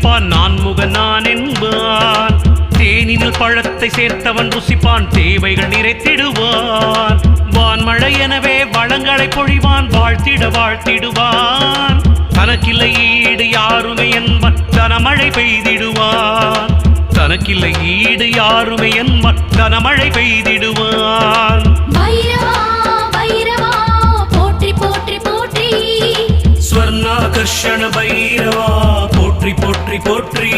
துதிப்பான் நான் முக நான் என்பான். தேனினில் பழத்தை சேர்த்தவன் ருசிப்பான் தேவைகள் நிறைத்திடுவான். வான்மழை எனவே வளங்களை பொழிவான் வாழ்த்திட வாழ்த்திடுவான். தனக்கில்லை ஈடு யாருமே என்பன் தனமழை பெய்திடுவான். தனக்கில்லை ஈடு யாருமே என்பன் தனமழை பெய்திடுவான். பைரவா பைரவா போற்றி போற்றி போற்றி ஸ்வர்ணாகர்ஷண பைரவா போற்றி போற்றி போற்றி